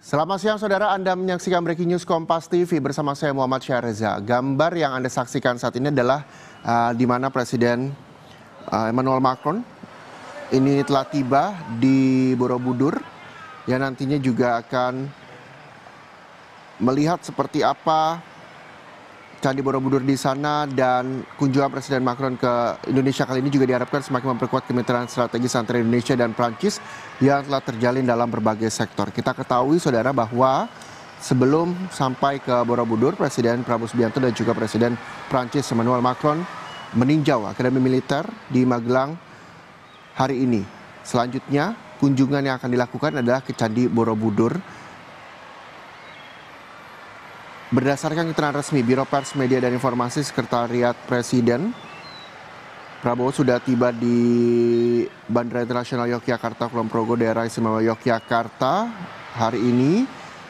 Selamat siang saudara, Anda menyaksikan Breaking News Kompas TV bersama saya Muhammad Syareza. Gambar yang Anda saksikan saat ini adalah di mana Presiden Emmanuel Macron ini telah tiba di Borobudur yang nantinya juga akan melihat seperti apa Candi Borobudur di sana, dan kunjungan Presiden Macron ke Indonesia kali ini juga diharapkan semakin memperkuat kemitraan strategis antara Indonesia dan Prancis yang telah terjalin dalam berbagai sektor. Kita ketahui saudara bahwa sebelum sampai ke Borobudur, Presiden Prabowo Subianto dan juga Presiden Prancis Emmanuel Macron meninjau Akademi Militer di Magelang hari ini. Selanjutnya kunjungan yang akan dilakukan adalah ke Candi Borobudur. Berdasarkan keterangan resmi Biro Pers Media dan Informasi Sekretariat Presiden, Prabowo sudah tiba di Bandara Internasional Yogyakarta Kulon Progo, daerah istimewa Yogyakarta hari ini.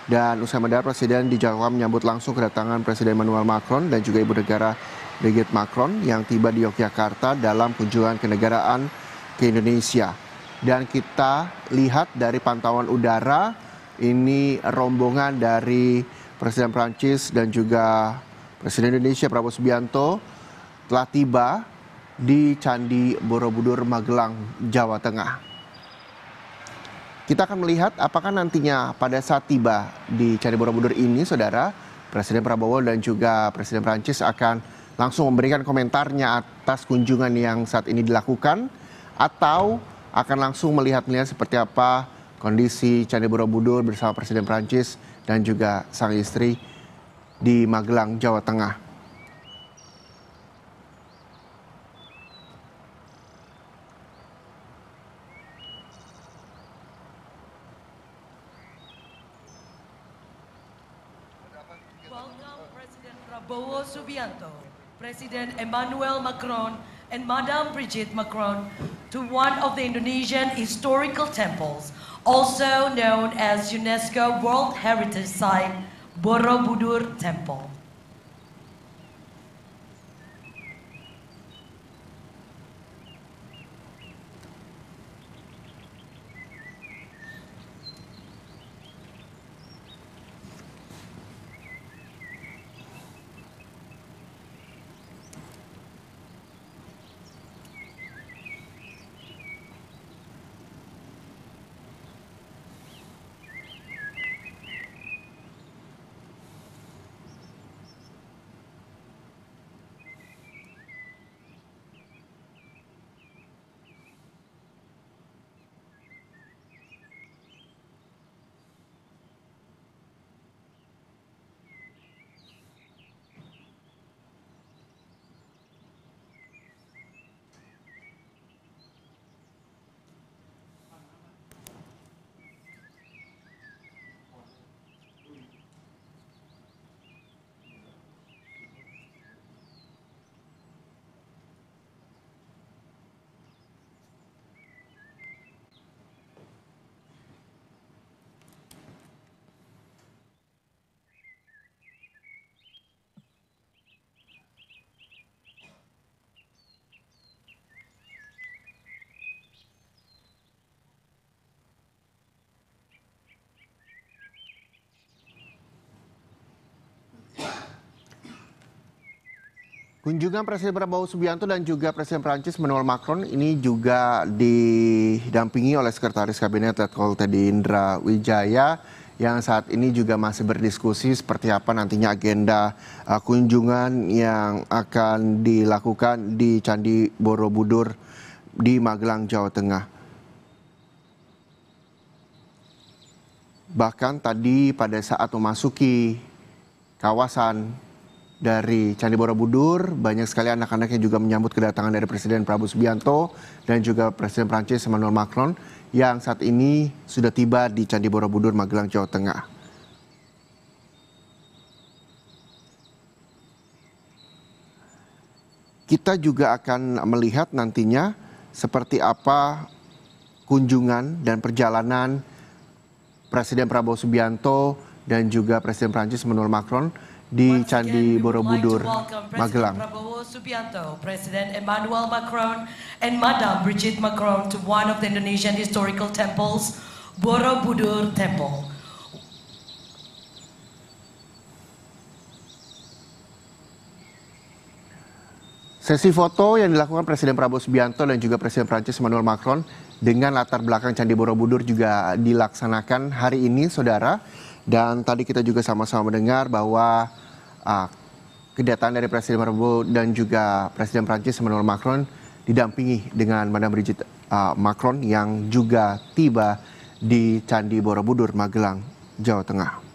Dan usai mendarat, Presiden dijadwalkan menyambut langsung kedatangan Presiden Emmanuel Macron dan juga Ibu Negara Brigitte Macron yang tiba di Yogyakarta dalam kunjungan kenegaraan ke Indonesia. Dan kita lihat dari pantauan udara, ini rombongan dari Presiden Prancis dan juga Presiden Indonesia Prabowo Subianto telah tiba di Candi Borobudur Magelang, Jawa Tengah. Kita akan melihat apakah nantinya pada saat tiba di Candi Borobudur ini, saudara, Presiden Prabowo dan juga Presiden Prancis akan langsung memberikan komentarnya atas kunjungan yang saat ini dilakukan, atau akan langsung melihat seperti apa kondisi Candi Borobudur bersama Presiden Prancis dan juga sang istri di Magelang, Jawa Tengah. Welcome President Prabowo Subianto, President Emmanuel Macron, and Madame Brigitte Macron to one of the Indonesian historical temples, also known as UNESCO World Heritage Site, Borobudur Temple. Kunjungan Presiden Prabowo Subianto dan juga Presiden Prancis Emmanuel Macron ini juga didampingi oleh Sekretaris Kabinet Letkol Teddy Indra Wijaya yang saat ini juga masih berdiskusi seperti apa nantinya agenda kunjungan yang akan dilakukan di Candi Borobudur di Magelang, Jawa Tengah. Bahkan tadi pada saat memasuki kawasan dari Candi Borobudur, banyak sekali anak-anak yang juga menyambut kedatangan dari Presiden Prabowo Subianto dan juga Presiden Prancis Emmanuel Macron yang saat ini sudah tiba di Candi Borobudur Magelang, Jawa Tengah. Kita juga akan melihat nantinya seperti apa kunjungan dan perjalanan Presiden Prabowo Subianto dan juga Presiden Prancis Emmanuel Macron di Candi Borobudur, Magelang. Prabowo Subianto, President Emmanuel Macron, and Madame Brigitte Macron to one of the Indonesian historical temples, Borobudur Temple. Sesi foto yang dilakukan Presiden Prabowo Subianto dan juga Presiden Prancis Emmanuel Macron dengan latar belakang Candi Borobudur juga dilaksanakan hari ini, saudara. Dan tadi kita juga sama-sama mendengar bahwa kedatangan dari Presiden Prabowo dan juga Presiden Prancis Emmanuel Macron didampingi dengan Madame Brigitte Macron yang juga tiba di Candi Borobudur, Magelang, Jawa Tengah.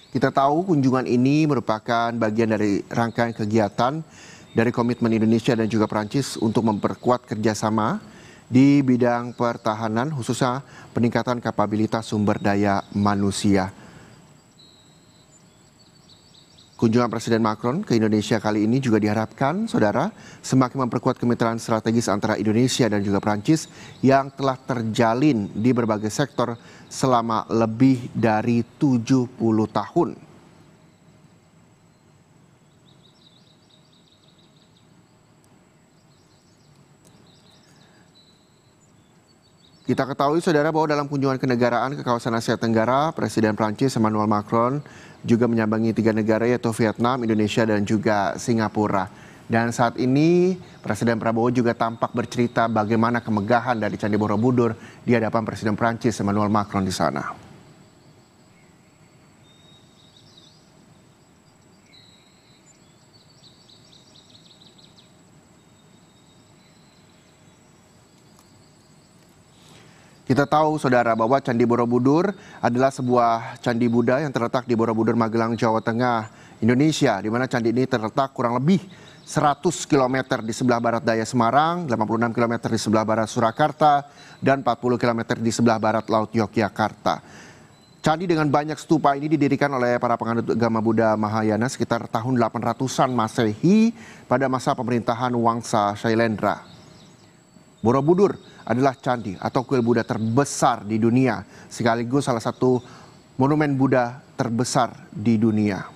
Kita tahu kunjungan ini merupakan bagian dari rangkaian kegiatan dari komitmen Indonesia dan juga Prancis untuk memperkuat kerjasama di bidang pertahanan, khususnya peningkatan kapabilitas sumber daya manusia. Kunjungan Presiden Macron ke Indonesia kali ini juga diharapkan, saudara, semakin memperkuat kemitraan strategis antara Indonesia dan juga Prancis yang telah terjalin di berbagai sektor selama lebih dari 70 tahun. Kita ketahui, saudara, bahwa dalam kunjungan kenegaraan ke kawasan Asia Tenggara, Presiden Prancis Emmanuel Macron juga menyambangi 3 negara yaitu Vietnam, Indonesia, dan juga Singapura. Dan saat ini Presiden Prabowo juga tampak bercerita bagaimana kemegahan dari Candi Borobudur di hadapan Presiden Prancis Emmanuel Macron di sana. Kita tahu, saudara, bahwa Candi Borobudur adalah sebuah candi Buddha yang terletak di Borobudur, Magelang, Jawa Tengah, Indonesia, di mana candi ini terletak kurang lebih 100 km di sebelah barat daya Semarang, 86 km di sebelah barat Surakarta, dan 40 km di sebelah barat Laut Yogyakarta. Candi dengan banyak stupa ini didirikan oleh para penganut agama Buddha Mahayana sekitar tahun 800-an Masehi pada masa pemerintahan Wangsa Shailendra. Borobudur adalah candi atau kuil Buddha terbesar di dunia, sekaligus salah satu monumen Buddha terbesar di dunia.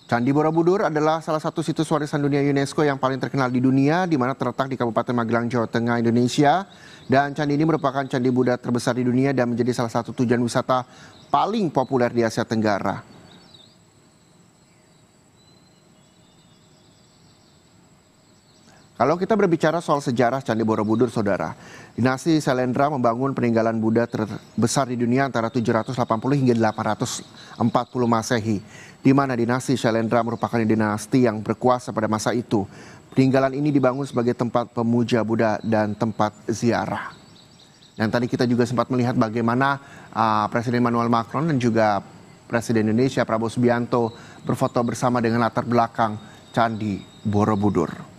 Candi Borobudur adalah salah satu situs warisan dunia UNESCO yang paling terkenal di dunia, di mana terletak di Kabupaten Magelang, Jawa Tengah, Indonesia. Dan candi ini merupakan candi Buddha terbesar di dunia dan menjadi salah satu tujuan wisata paling populer di Asia Tenggara. Kalau kita berbicara soal sejarah Candi Borobudur, saudara, dinasti Shailendra membangun peninggalan Buddha terbesar di dunia antara 780 hingga 840 Masehi, di mana dinasti Shailendra merupakan dinasti yang berkuasa pada masa itu. Peninggalan ini dibangun sebagai tempat pemuja Buddha dan tempat ziarah. Dan tadi kita juga sempat melihat bagaimana Presiden Emmanuel Macron dan juga Presiden Indonesia Prabowo Subianto berfoto bersama dengan latar belakang Candi Borobudur.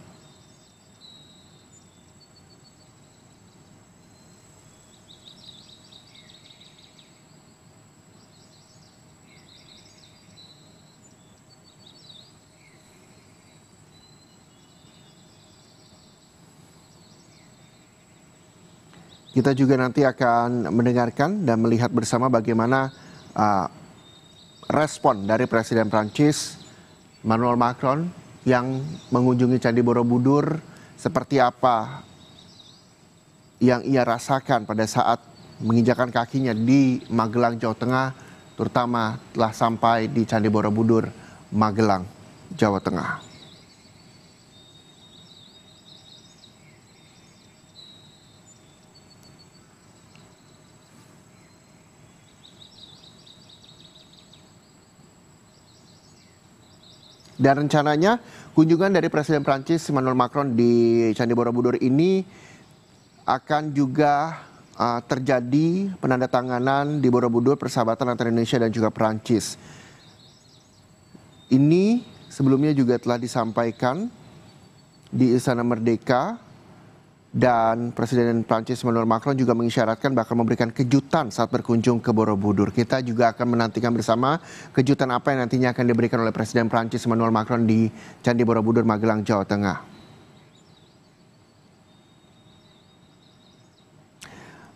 Kita juga nanti akan mendengarkan dan melihat bersama bagaimana respon dari Presiden Prancis Emmanuel Macron yang mengunjungi Candi Borobudur, seperti apa yang ia rasakan pada saat menginjakan kakinya di Magelang, Jawa Tengah, terutama telah sampai di Candi Borobudur, Magelang, Jawa Tengah. Dan rencananya kunjungan dari Presiden Prancis Emmanuel Macron di Candi Borobudur ini akan juga terjadi penandatanganan di Borobudur persahabatan antara Indonesia dan juga Prancis. Ini sebelumnya juga telah disampaikan di Istana Merdeka dan Presiden Prancis Emmanuel Macron juga mengisyaratkan bakal memberikan kejutan saat berkunjung ke Borobudur. Kita juga akan menantikan bersama kejutan apa yang nantinya akan diberikan oleh Presiden Prancis Emmanuel Macron di Candi Borobudur, Magelang, Jawa Tengah.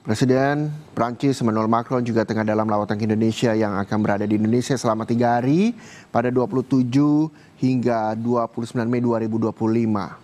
Presiden Prancis Emmanuel Macron juga tengah dalam lawatan ke Indonesia yang akan berada di Indonesia selama 3 hari pada 27 hingga 29 Mei 2025.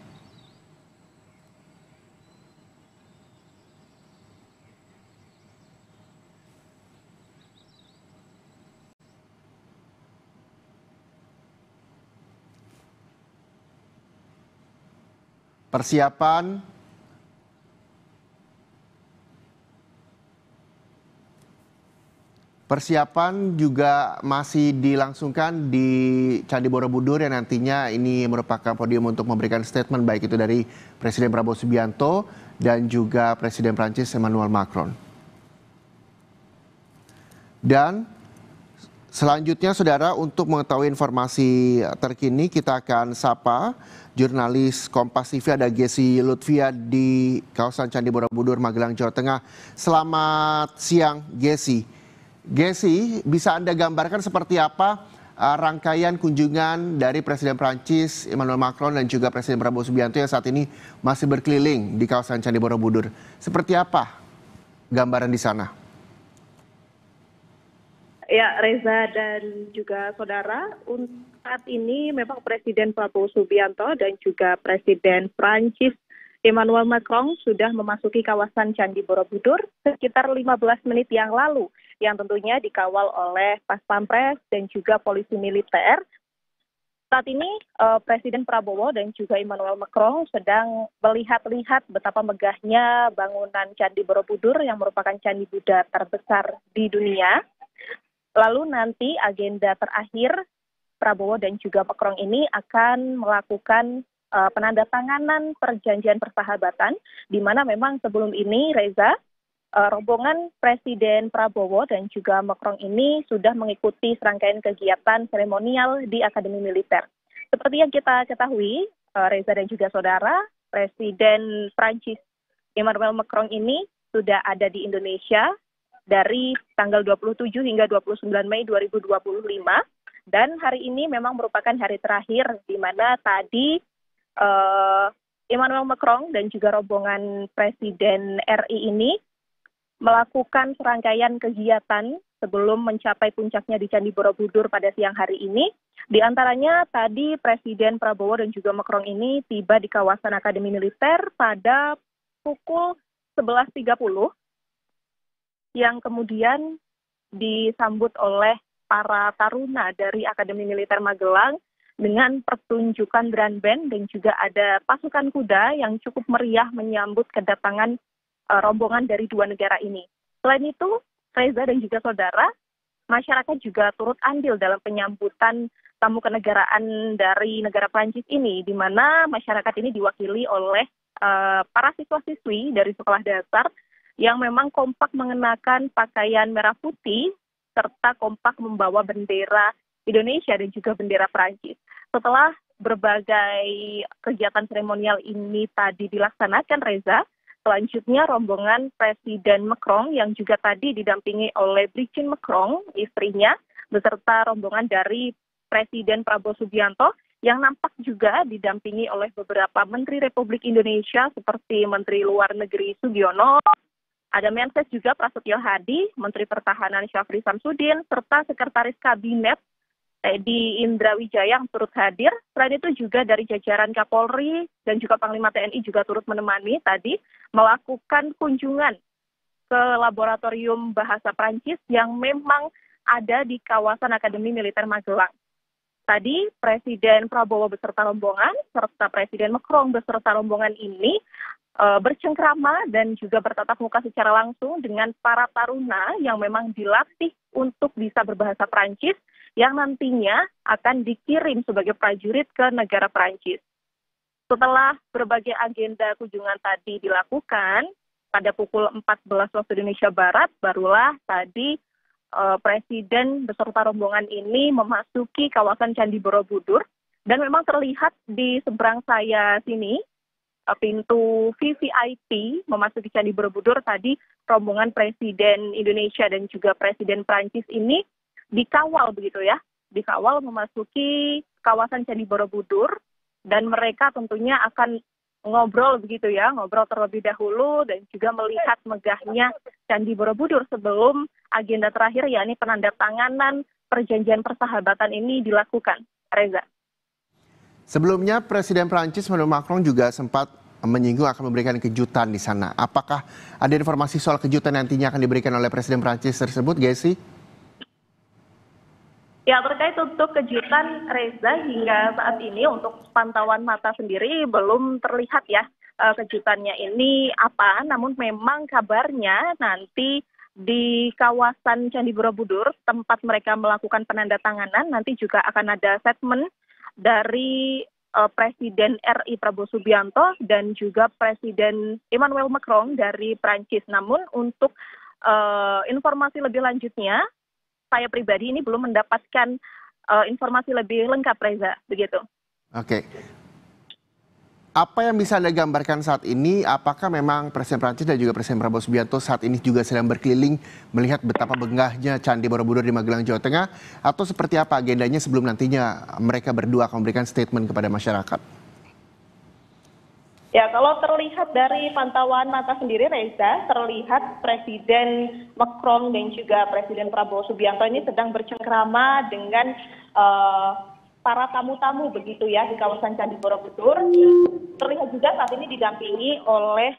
Persiapan juga masih dilangsungkan di Candi Borobudur yang nantinya ini merupakan podium untuk memberikan statement baik itu dari Presiden Prabowo Subianto dan juga Presiden Prancis Emmanuel Macron. Dan selanjutnya saudara, untuk mengetahui informasi terkini kita akan sapa jurnalis Kompas TV, ada Gesi Lutfia di kawasan Candi Borobudur, Magelang, Jawa Tengah. Selamat siang Gesi. Gesi, bisa Anda gambarkan seperti apa rangkaian kunjungan dari Presiden Prancis Emmanuel Macron dan juga Presiden Prabowo Subianto yang saat ini masih berkeliling di kawasan Candi Borobudur? Seperti apa gambaran di sana? Ya, Reza dan juga saudara, untuk saat ini memang Presiden Prabowo Subianto dan juga Presiden Prancis Emmanuel Macron sudah memasuki kawasan Candi Borobudur sekitar 15 menit yang lalu, yang tentunya dikawal oleh Pas Pampres dan juga polisi militer. Saat ini Presiden Prabowo dan juga Emmanuel Macron sedang melihat-lihat betapa megahnya bangunan Candi Borobudur yang merupakan candi Buddha terbesar di dunia. Lalu nanti agenda terakhir Prabowo dan juga Macron ini akan melakukan penandatanganan perjanjian persahabatan, di mana memang sebelum ini Reza, rombongan Presiden Prabowo dan juga Macron ini sudah mengikuti serangkaian kegiatan seremonial di Akademi Militer. Seperti yang kita ketahui, Reza dan juga saudara, Presiden Prancis Emmanuel Macron ini sudah ada di Indonesia dari tanggal 27 hingga 29 Mei 2025. Dan hari ini memang merupakan hari terakhir di mana tadi Emmanuel Macron dan juga rombongan Presiden RI ini melakukan serangkaian kegiatan sebelum mencapai puncaknya di Candi Borobudur pada siang hari ini. Di antaranya tadi Presiden Prabowo dan juga Macron ini tiba di kawasan Akademi Militer pada pukul 11.30 yang kemudian disambut oleh para taruna dari Akademi Militer Magelang dengan pertunjukan drum band dan juga ada pasukan kuda yang cukup meriah menyambut kedatangan rombongan dari dua negara ini. Selain itu, Reza dan juga saudara, masyarakat juga turut andil dalam penyambutan tamu kenegaraan dari negara Prancis ini, di mana masyarakat ini diwakili oleh para siswa-siswi dari sekolah dasar yang memang kompak mengenakan pakaian merah putih serta kompak membawa bendera Indonesia dan juga bendera Prancis. Setelah berbagai kegiatan seremonial ini tadi dilaksanakan, Reza, selanjutnya rombongan Presiden Macron yang juga tadi didampingi oleh Brigitte Macron, istrinya, beserta rombongan dari Presiden Prabowo Subianto yang nampak juga didampingi oleh beberapa Menteri Republik Indonesia seperti Menteri Luar Negeri Sugiono, ada Menses juga Prasetyo Hadi, Menteri Pertahanan Syafri Samsudin, serta Sekretaris Kabinet Teddy Indrawijaya yang turut hadir. Selain itu juga dari jajaran Kapolri dan juga Panglima TNI juga turut menemani tadi melakukan kunjungan ke laboratorium bahasa Prancis yang memang ada di kawasan Akademi Militer Magelang. Tadi Presiden Prabowo beserta rombongan serta Presiden Macron beserta rombongan ini bercengkrama dan juga bertatap muka secara langsung dengan para taruna yang memang dilatih untuk bisa berbahasa Prancis yang nantinya akan dikirim sebagai prajurit ke negara Prancis. Setelah berbagai agenda kunjungan tadi dilakukan, pada pukul 14 waktu Indonesia Barat, barulah tadi Presiden beserta rombongan ini memasuki kawasan Candi Borobudur, dan memang terlihat di seberang saya sini, pintu VVIP memasuki Candi Borobudur tadi rombongan Presiden Indonesia dan juga Presiden Prancis ini dikawal begitu ya, dikawal memasuki kawasan Candi Borobudur dan mereka tentunya akan ngobrol begitu ya, ngobrol terlebih dahulu dan juga melihat megahnya Candi Borobudur sebelum agenda terakhir yakni penandatanganan perjanjian persahabatan ini dilakukan. Reza. Sebelumnya Presiden Prancis Emmanuel Macron juga sempat menyinggung akan memberikan kejutan di sana. Apakah ada informasi soal kejutan nantinya akan diberikan oleh Presiden Prancis tersebut, Gessi? Ya, terkait untuk kejutan Reza hingga saat ini untuk pantauan mata sendiri belum terlihat ya kejutannya ini apa. Namun memang kabarnya nanti di kawasan Candi Borobudur tempat mereka melakukan penandatanganan nanti juga akan ada statement dari Presiden RI Prabowo Subianto dan juga Presiden Emmanuel Macron dari Prancis. Namun untuk informasi lebih lanjutnya, saya pribadi ini belum mendapatkan informasi lebih lengkap, Reza, begitu. Oke. Apa yang bisa Anda gambarkan saat ini? Apakah memang Presiden Prancis dan juga Presiden Prabowo Subianto saat ini juga sedang berkeliling melihat betapa megahnya Candi Borobudur di Magelang, Jawa Tengah? Atau seperti apa agendanya sebelum nantinya mereka berdua akan memberikan statement kepada masyarakat? Ya, kalau terlihat dari pantauan mata sendiri, Reza, terlihat Presiden Macron dan juga Presiden Prabowo Subianto ini sedang bercengkrama dengan para tamu-tamu begitu ya di kawasan Candi Borobudur. Terlihat juga saat ini didampingi oleh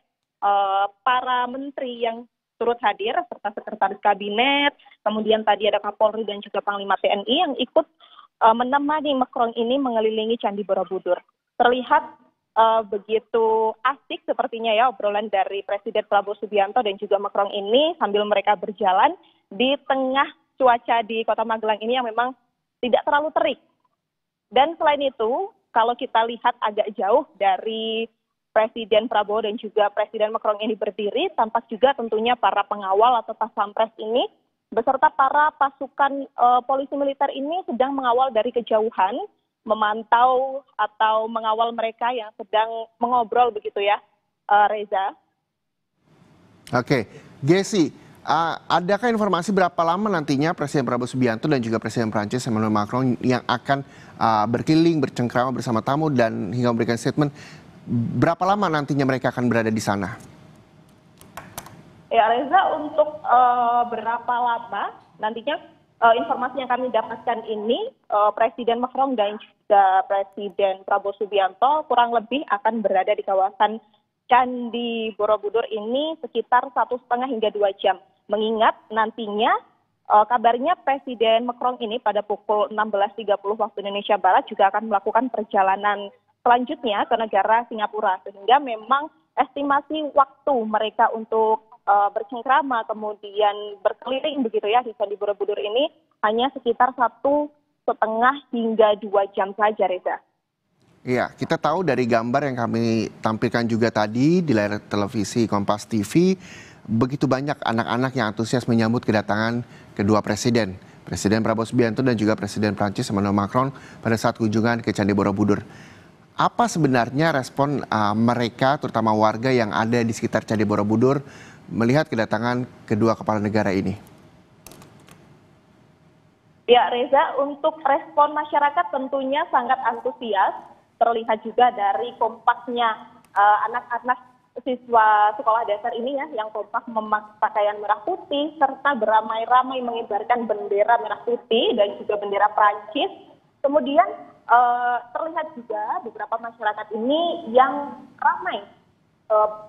para menteri yang turut hadir serta sekretaris kabinet, kemudian tadi ada Kapolri dan juga Panglima TNI yang ikut menemani Macron ini mengelilingi Candi Borobudur. Terlihat begitu asik sepertinya ya obrolan dari Presiden Prabowo Subianto dan juga Macron ini sambil mereka berjalan di tengah cuaca di Kota Magelang ini yang memang tidak terlalu terik. Dan selain itu, kalau kita lihat agak jauh dari Presiden Prabowo dan juga Presiden Macron ini berdiri, tampak juga tentunya para pengawal atau pas pampres ini beserta para pasukan polisi militer ini sedang mengawal dari kejauhan, memantau atau mengawal mereka yang sedang mengobrol begitu ya, Reza. Oke, Gessi, adakah informasi berapa lama nantinya Presiden Prabowo Subianto dan juga Presiden Prancis Emmanuel Macron yang akan berkeliling, bercengkrama bersama tamu dan hingga memberikan statement? Berapa lama nantinya mereka akan berada di sana? Ya Reza, untuk berapa lama nantinya informasi yang kami dapatkan ini Presiden Macron dan juga Presiden Prabowo Subianto kurang lebih akan berada di kawasan Candi Borobudur ini sekitar 1,5 hingga 2 jam. Mengingat nantinya kabarnya Presiden Macron ini pada pukul 16.30 waktu Indonesia Barat juga akan melakukan perjalanan selanjutnya ke negara Singapura. Sehingga memang estimasi waktu mereka untuk bercengkrama kemudian berkeliling begitu ya di Candi Borobudur ini hanya sekitar 1,5 hingga 2 jam saja, Reza. Iya, kita tahu dari gambar yang kami tampilkan juga tadi di layar televisi Kompas TV, begitu banyak anak-anak yang antusias menyambut kedatangan kedua presiden, Presiden Prabowo Subianto dan juga Presiden Prancis Emmanuel Macron pada saat kunjungan ke Candi Borobudur. Apa sebenarnya respon mereka, terutama warga yang ada di sekitar Candi Borobudur, melihat kedatangan kedua kepala negara ini? Ya Reza, untuk respon masyarakat tentunya sangat antusias. Terlihat juga dari kompaknya anak-anak siswa sekolah dasar ini ya, yang kompak memakai pakaian merah putih serta beramai-ramai mengibarkan bendera merah putih dan juga bendera Prancis. Kemudian terlihat juga beberapa masyarakat ini yang ramai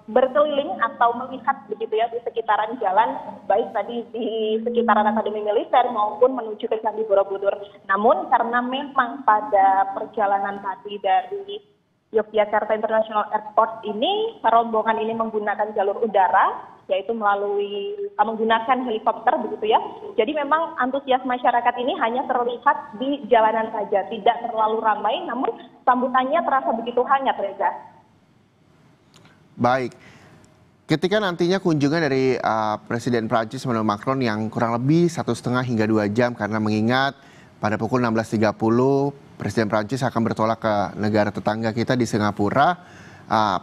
berkeliling atau melihat begitu ya di sekitaran jalan, baik tadi di sekitaran Akademi Militer maupun menuju ke Candi Borobudur. Namun karena memang pada perjalanan tadi dari Yogyakarta International Airport ini, rombongan ini menggunakan jalur udara, yaitu melalui menggunakan helikopter begitu ya. Jadi memang antusias masyarakat ini hanya terlihat di jalanan saja, tidak terlalu ramai, namun sambutannya terasa begitu hangat, Reza. Baik, ketika nantinya kunjungan dari Presiden Prancis Emmanuel Macron yang kurang lebih 1,5 hingga 2 jam karena mengingat pada pukul 16.30 Presiden Prancis akan bertolak ke negara tetangga kita di Singapura,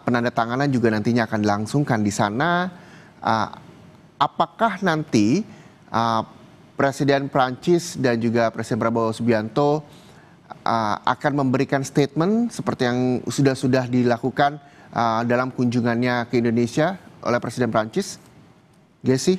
penandatanganan juga nantinya akan dilangsungkan di sana. Apakah nanti Presiden Prancis dan juga Presiden Prabowo Subianto akan memberikan statement seperti yang sudah dilakukan dalam kunjungannya ke Indonesia oleh Presiden Prancis? Gesi?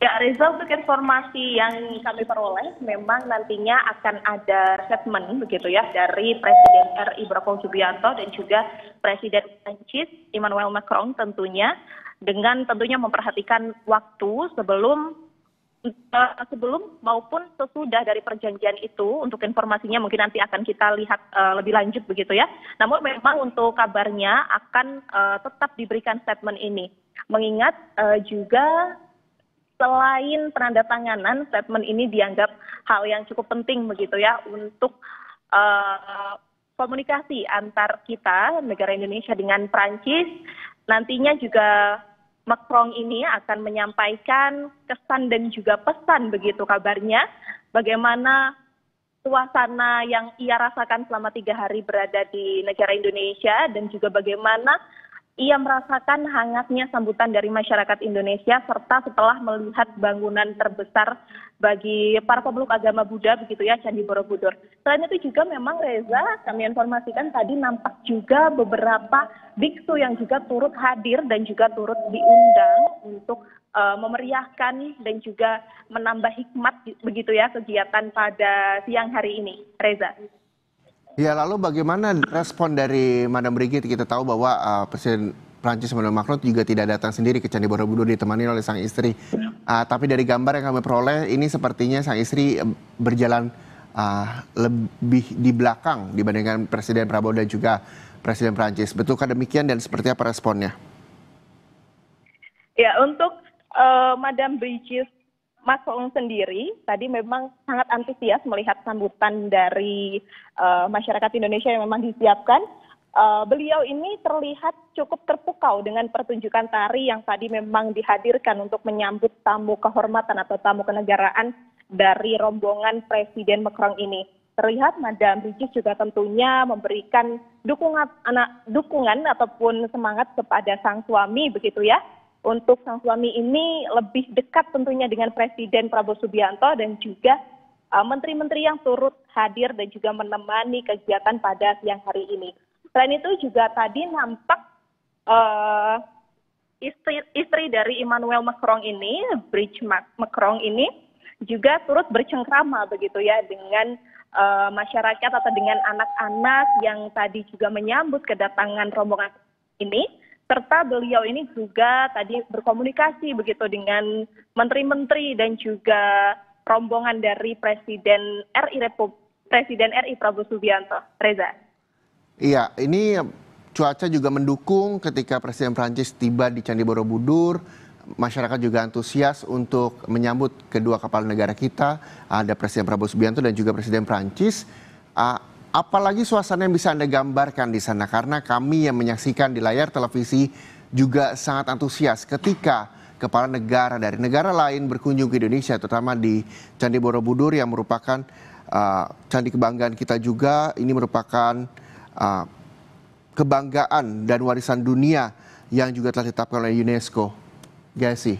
Ya, Reza, untuk informasi yang kami peroleh, memang nantinya akan ada statement begitu ya dari Presiden RI Prabowo Subianto dan juga Presiden Prancis Emmanuel Macron tentunya, dengan tentunya memperhatikan waktu sebelum maupun sesudah dari perjanjian itu. Untuk informasinya mungkin nanti akan kita lihat lebih lanjut begitu ya. Namun memang untuk kabarnya akan tetap diberikan statement ini. Mengingat juga selain penandatanganan, statement ini dianggap hal yang cukup penting begitu ya untuk komunikasi antar kita, negara Indonesia dengan Prancis. Nantinya juga Macron ini akan menyampaikan kesan dan juga pesan begitu kabarnya, bagaimana suasana yang ia rasakan selama 3 hari berada di negara Indonesia, dan juga bagaimana ia merasakan hangatnya sambutan dari masyarakat Indonesia, serta setelah melihat bangunan terbesar bagi para pemeluk agama Buddha begitu ya, Candi Borobudur. Selain itu juga memang, Reza, kami informasikan tadi nampak juga beberapa biksu yang juga turut hadir dan juga turut diundang untuk memeriahkan dan juga menambah hikmat begitu ya kegiatan pada siang hari ini, Reza. Ya, lalu bagaimana respon dari Madam Brigitte? Kita tahu bahwa Presiden Prancis Emmanuel Macron juga tidak datang sendiri ke Candi Borobudur, ditemani oleh sang istri. Tapi dari gambar yang kami peroleh, ini sepertinya sang istri berjalan lebih di belakang dibandingkan Presiden Prabowo dan juga Presiden Prancis. Betulkah demikian dan seperti apa responnya? Ya, untuk Madam Brigitte Macron sendiri tadi memang sangat antusias melihat sambutan dari masyarakat Indonesia yang memang disiapkan. Beliau ini terlihat cukup terpukau dengan pertunjukan tari yang tadi memang dihadirkan untuk menyambut tamu kehormatan atau tamu kenegaraan dari rombongan Presiden Macron ini. Terlihat Madam Brigitte juga tentunya memberikan dukungan ataupun semangat kepada sang suami begitu ya. Untuk sang suami ini lebih dekat tentunya dengan Presiden Prabowo Subianto dan juga menteri-menteri yang turut hadir dan juga menemani kegiatan pada siang hari ini. Selain itu juga tadi nampak istri dari Emmanuel Macron ini, Brigitte Macron ini, juga turut bercengkrama begitu ya dengan masyarakat atau dengan anak-anak yang tadi juga menyambut kedatangan rombongan ini. Serta beliau ini juga tadi berkomunikasi begitu dengan menteri-menteri dan juga rombongan dari Presiden RI Prabowo Subianto. Reza. Iya, ini cuaca juga mendukung ketika Presiden Prancis tiba di Candi Borobudur. Masyarakat juga antusias untuk menyambut kedua kepala negara kita. Ada Presiden Prabowo Subianto dan juga Presiden Prancis. Apalagi suasana yang bisa Anda gambarkan di sana, karena kami yang menyaksikan di layar televisi juga sangat antusias ketika kepala negara dari negara lain berkunjung ke Indonesia, terutama di Candi Borobudur yang merupakan candi kebanggaan kita juga. Ini merupakan kebanggaan dan warisan dunia yang juga telah ditetapkan oleh UNESCO. Gesi.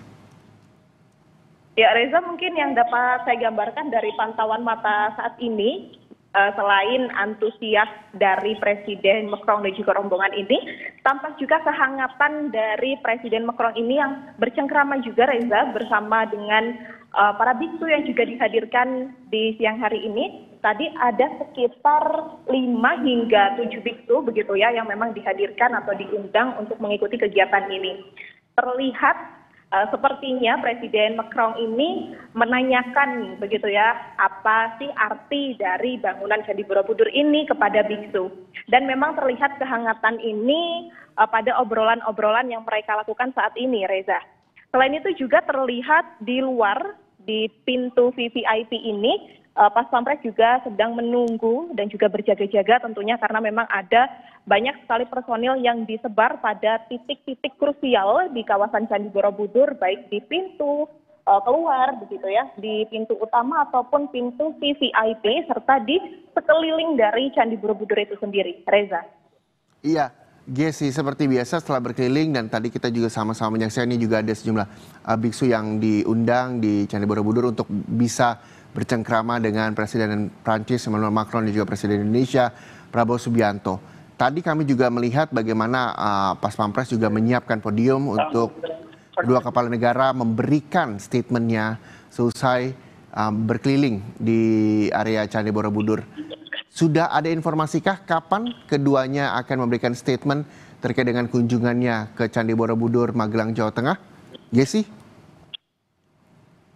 Ya, Reza, mungkin yang dapat saya gambarkan dari pantauan mata saat ini, selain antusias dari Presiden Macron dan juga rombongan ini, tampak juga kehangatan dari Presiden Macron ini yang bercengkrama juga, Reza, bersama dengan para biksu yang juga dihadirkan di siang hari ini. Tadi ada sekitar 5 hingga 7 biksu begitu ya yang memang dihadirkan atau diundang untuk mengikuti kegiatan ini. Terlihat sepertinya Presiden Macron ini menanyakan begitu ya, apa sih arti dari bangunan Candi Borobudur ini kepada biksu. Dan memang terlihat kehangatan ini pada obrolan-obrolan yang mereka lakukan saat ini, Reza. Selain itu juga terlihat di luar, di pintu VVIP ini, Pas Pampres juga sedang menunggu dan juga berjaga-jaga tentunya karena memang ada banyak sekali personil yang disebar pada titik-titik krusial di kawasan Candi Borobudur, baik di pintu keluar begitu ya, di pintu utama ataupun pintu VVIP serta di sekeliling dari Candi Borobudur itu sendiri. Reza. Iya, Gesi, seperti biasa setelah berkeliling dan tadi kita juga sama-sama menyaksikan, ini juga ada sejumlah biksu yang diundang di Candi Borobudur untuk bisa bercengkrama dengan Presiden Prancis Emmanuel Macron dan juga Presiden Indonesia Prabowo Subianto. Tadi kami juga melihat bagaimana Pas Pampres juga menyiapkan podium untuk kedua kepala negara memberikan statementnya selesai berkeliling di area Candi Borobudur. Sudah ada informasikah kapan keduanya akan memberikan statement terkait dengan kunjungannya ke Candi Borobudur, Magelang, Jawa Tengah? Gesi?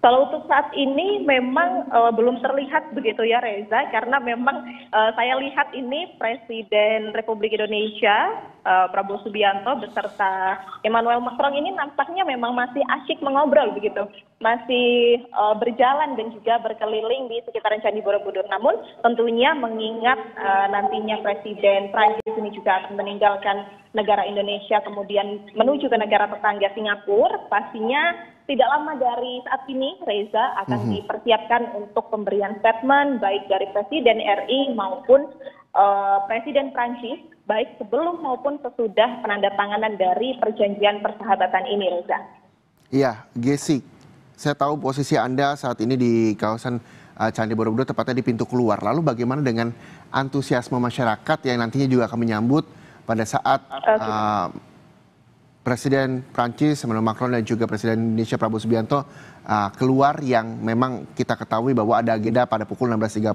Kalau untuk saat ini memang belum terlihat begitu ya Reza, karena memang saya lihat ini Presiden Republik Indonesia Prabowo Subianto beserta Emmanuel Macron ini nampaknya memang masih asyik mengobrol begitu, masih berjalan dan juga berkeliling di sekitaran Candi Borobudur. Namun tentunya mengingat nantinya Presiden Prancis ini juga akan meninggalkan negara Indonesia kemudian menuju ke negara tetangga Singapura, pastinya tidak lama dari saat ini, Reza, akan dipersiapkan untuk pemberian statement baik dari Presiden RI maupun Presiden Prancis, baik sebelum maupun sesudah penandatanganan dari perjanjian persahabatan ini, Reza. Iya, Gesi, saya tahu posisi Anda saat ini di kawasan Candi Borobudur, tepatnya di pintu keluar. Lalu bagaimana dengan antusiasme masyarakat yang nantinya juga akan menyambut pada saat Presiden Prancis Emmanuel Macron dan juga Presiden Indonesia Prabowo Subianto keluar, yang memang kita ketahui bahwa ada agenda pada pukul 16.30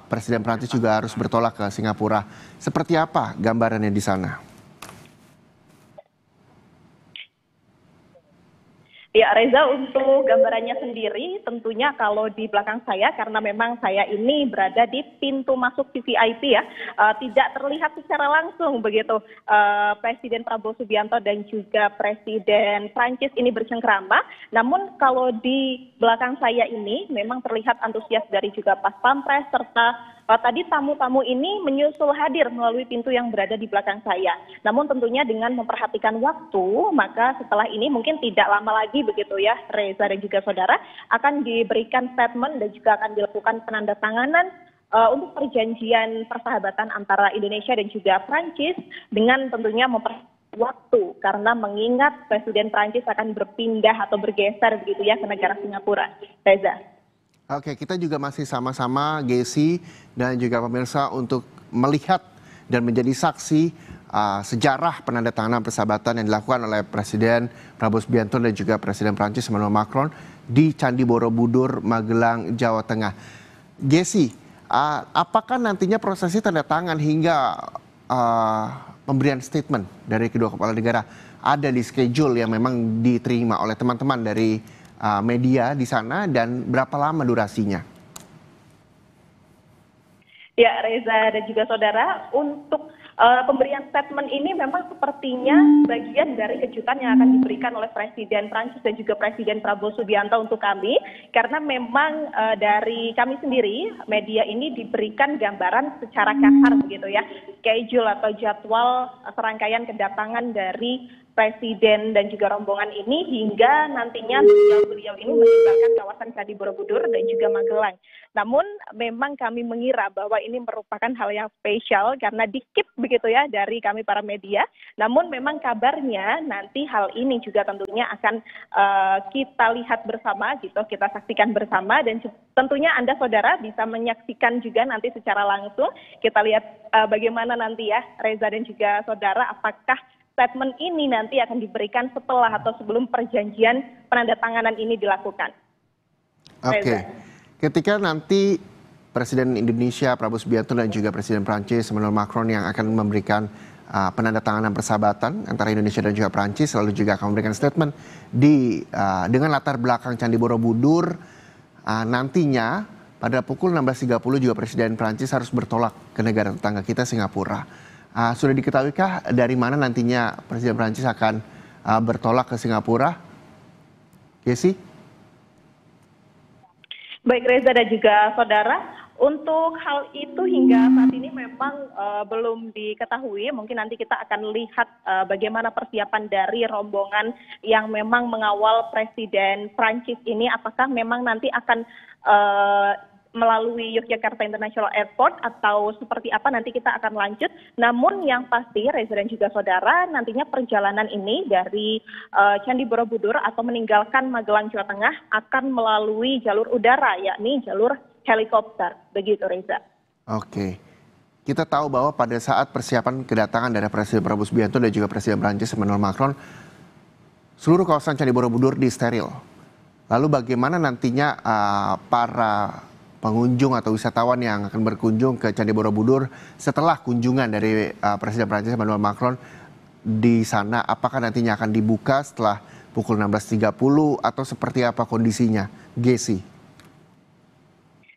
Presiden Prancis juga harus bertolak ke Singapura. Seperti apa gambarannya di sana? Ya Reza, untuk gambarannya sendiri tentunya kalau di belakang saya, karena memang saya ini berada di pintu masuk VVIP ya, tidak terlihat secara langsung begitu Presiden Prabowo Subianto dan juga Presiden Prancis ini bercengkrama. Namun kalau di belakang saya ini memang terlihat antusias dari juga Pas Pampres serta tadi tamu-tamu ini menyusul hadir melalui pintu yang berada di belakang saya. Namun tentunya dengan memperhatikan waktu, maka setelah ini mungkin tidak lama lagi begitu ya Reza dan juga saudara, akan diberikan statement dan juga akan dilakukan penandatanganan untuk perjanjian persahabatan antara Indonesia dan juga Prancis, dengan tentunya memperhatikan waktu karena mengingat Presiden Prancis akan berpindah atau bergeser begitu ya ke negara Singapura. Reza. Oke, kita juga masih sama-sama Gesi dan juga pemirsa untuk melihat dan menjadi saksi sejarah penandatanganan persahabatan yang dilakukan oleh Presiden Prabowo Subianto dan juga Presiden Prancis Emmanuel Macron di Candi Borobudur, Magelang, Jawa Tengah. Gesi, apakah nantinya prosesi tanda tangan hingga pemberian statement dari kedua kepala negara ada di schedule yang memang diterima oleh teman-teman dari media di sana, dan berapa lama durasinya? Ya Reza dan juga saudara, untuk pemberian statement ini memang sepertinya bagian dari kejutan yang akan diberikan oleh Presiden Prancis dan juga Presiden Prabowo Subianto untuk kami, karena memang dari kami sendiri media ini diberikan gambaran secara kasar begitu ya, schedule atau jadwal serangkaian kedatangan dari Presiden dan juga rombongan ini hingga nantinya beliau ini meninggalkan kawasan Candi Borobudur dan juga Magelang. Namun memang kami mengira bahwa ini merupakan hal yang spesial karena dikip begitu ya dari kami para media. Namun memang kabarnya nanti hal ini juga tentunya akan kita lihat bersama gitu, kita saksikan bersama, dan tentunya Anda saudara bisa menyaksikan juga nanti secara langsung. Kita lihat bagaimana nanti ya Reza dan juga saudara, apakah statement ini nanti akan diberikan setelah atau sebelum perjanjian penandatanganan ini dilakukan. Oke, ketika nanti Presiden Indonesia Prabowo Subianto dan juga Presiden Prancis Emmanuel Macron yang akan memberikan penandatanganan persahabatan antara Indonesia dan juga Prancis, lalu juga akan memberikan statement dengan latar belakang Candi Borobudur, nantinya pada pukul 16.30 juga Presiden Prancis harus bertolak ke negara tetangga kita Singapura. Sudah diketahuikah dari mana nantinya Presiden Prancis akan bertolak ke Singapura? Gesi? Baik Reza dan juga saudara, untuk hal itu hingga saat ini memang belum diketahui. Mungkin nanti kita akan lihat bagaimana persiapan dari rombongan yang memang mengawal Presiden Prancis ini, apakah memang nanti akan melalui Yogyakarta International Airport atau seperti apa nanti kita akan lanjut. Namun yang pasti Reza dan juga saudara, nantinya perjalanan ini dari Candi Borobudur atau meninggalkan Magelang Jawa Tengah akan melalui jalur udara, yakni jalur helikopter. Begitu Reza. Oke. Kita tahu bahwa pada saat persiapan kedatangan dari Presiden Prabowo Subianto dan juga Presiden Prancis Emmanuel Macron, seluruh kawasan Candi Borobudur disteril. Lalu bagaimana nantinya para pengunjung atau wisatawan yang akan berkunjung ke Candi Borobudur setelah kunjungan dari Presiden Prancis Emmanuel Macron di sana, apakah nantinya akan dibuka setelah pukul 16.30 atau seperti apa kondisinya, Gesi?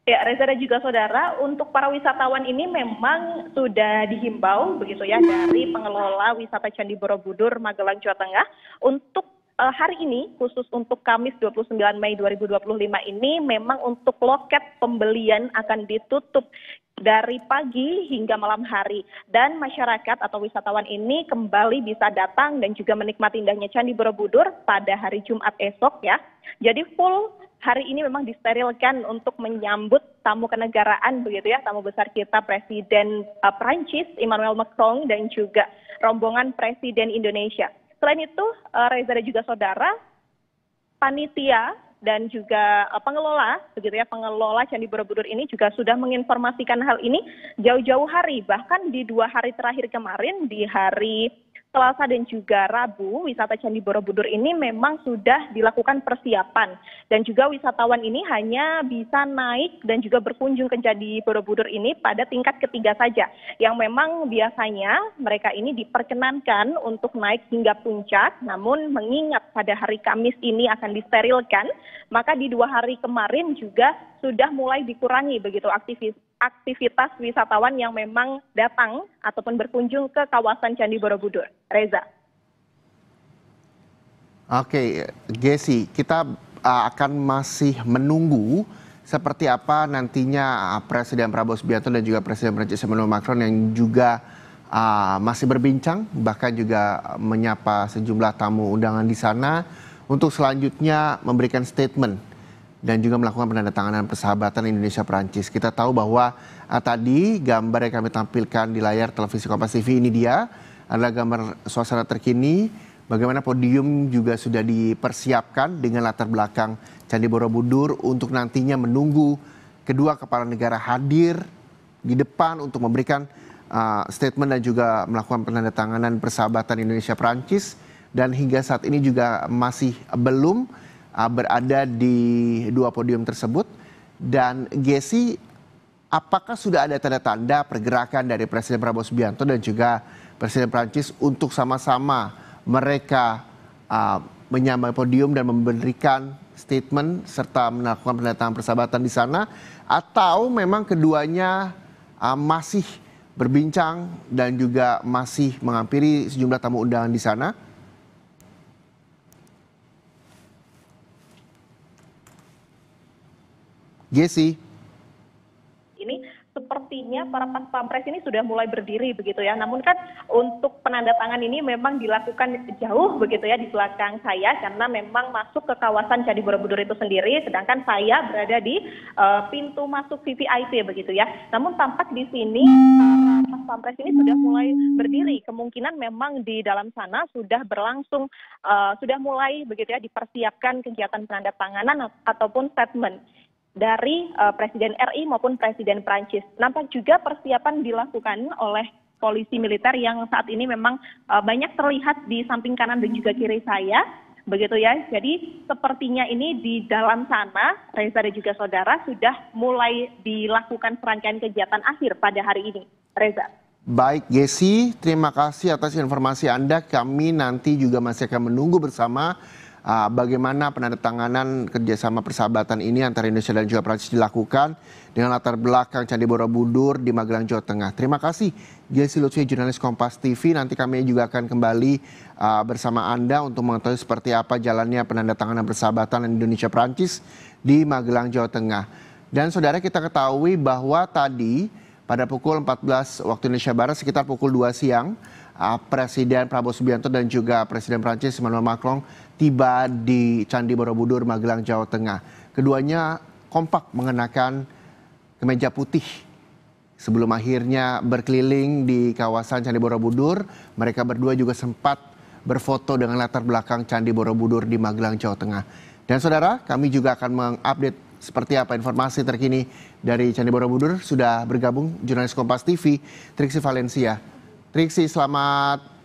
Ya, Reza dan juga saudara, untuk para wisatawan ini memang sudah dihimbau begitu ya dari pengelola wisata Candi Borobudur Magelang Jawa Tengah untuk hari ini, khusus untuk Kamis 29 Mei 2025 ini, memang untuk loket pembelian akan ditutup dari pagi hingga malam hari. Dan masyarakat atau wisatawan ini kembali bisa datang dan juga menikmati indahnya Candi Borobudur pada hari Jumat esok ya. Jadi full hari ini memang disterilkan untuk menyambut tamu kenegaraan begitu ya, tamu besar kita Presiden Prancis Emmanuel Macron dan juga rombongan Presiden Indonesia. Selain itu, Reza dan juga saudara, panitia dan juga pengelola, begitu ya, pengelola Candi Borobudur ini juga sudah menginformasikan hal ini jauh-jauh hari, bahkan di 2 hari terakhir kemarin, di hari Selasa dan juga Rabu, wisata Candi Borobudur ini memang sudah dilakukan persiapan. Dan juga wisatawan ini hanya bisa naik dan juga berkunjung ke Candi Borobudur ini pada tingkat ketiga saja. Yang memang biasanya mereka ini diperkenankan untuk naik hingga puncak, namun mengingat pada hari Kamis ini akan disterilkan, maka di 2 hari kemarin juga sudah mulai dikurangi begitu aktivitas wisatawan yang memang datang ataupun berkunjung ke kawasan Candi Borobudur. Reza. Oke, Gesi, kita akan masih menunggu seperti apa nantinya Presiden Prabowo Subianto dan juga Presiden Prancis Emmanuel Macron yang juga masih berbincang, bahkan juga menyapa sejumlah tamu undangan di sana untuk selanjutnya memberikan statement dan juga melakukan penandatanganan persahabatan Indonesia-Prancis. Kita tahu bahwa tadi gambar yang kami tampilkan di layar televisi Kompas TV ini dia adalah gambar suasana terkini bagaimana podium juga sudah dipersiapkan dengan latar belakang Candi Borobudur untuk nantinya menunggu kedua kepala negara hadir di depan untuk memberikan statement dan juga melakukan penandatanganan persahabatan Indonesia-Prancis, dan hingga saat ini juga masih belum berada di 2 podium tersebut. Dan Gesi, apakah sudah ada tanda-tanda pergerakan dari Presiden Prabowo Subianto dan juga Presiden Prancis untuk sama-sama mereka menyamai podium dan memberikan statement serta melakukan penandatanganan persahabatan di sana, atau memang keduanya masih berbincang dan juga masih menghampiri sejumlah tamu undangan di sana? Gesi. Ini sepertinya para pas pampres ini sudah mulai berdiri begitu ya. Namun kan untuk penandatangan ini memang dilakukan jauh begitu ya di belakang saya, karena memang masuk ke kawasan Candi Borobudur itu sendiri, sedangkan saya berada di pintu masuk VVIP begitu ya. Namun tampak di sini para pas pampres ini sudah mulai berdiri. Kemungkinan memang di dalam sana sudah berlangsung, sudah mulai begitu ya dipersiapkan kegiatan penandatanganan ataupun statement dari Presiden RI maupun Presiden Prancis. Nampak juga persiapan dilakukan oleh polisi militer yang saat ini memang banyak terlihat di samping kanan dan juga kiri saya, begitu ya. Jadi sepertinya ini di dalam sana, Reza dan juga saudara, sudah mulai dilakukan serangkaian kegiatan akhir pada hari ini. Reza. Baik, Gesi, terima kasih atas informasi Anda. Kami nanti juga masih akan menunggu bersama bagaimana penandatanganan kerjasama persahabatan ini antara Indonesia dan juga Prancis dilakukan dengan latar belakang Candi Borobudur di Magelang, Jawa Tengah. Terima kasih Gesi Lutfi, jurnalis Kompas TV. Nanti kami juga akan kembali bersama Anda untuk mengetahui seperti apa jalannya penandatanganan persahabatan Indonesia Prancis di Magelang, Jawa Tengah. Dan saudara, kita ketahui bahwa tadi pada pukul 14 waktu Indonesia Barat sekitar pukul 2 siang, Presiden Prabowo Subianto dan juga Presiden Prancis Emmanuel Macron tiba di Candi Borobudur, Magelang, Jawa Tengah. Keduanya kompak mengenakan kemeja putih. Sebelum akhirnya berkeliling di kawasan Candi Borobudur, mereka berdua juga sempat berfoto dengan latar belakang Candi Borobudur di Magelang, Jawa Tengah. Dan saudara, kami juga akan mengupdate seperti apa informasi terkini dari Candi Borobudur. Sudah bergabung jurnalis Kompas TV, Triksi Valencia. Triksi, selamat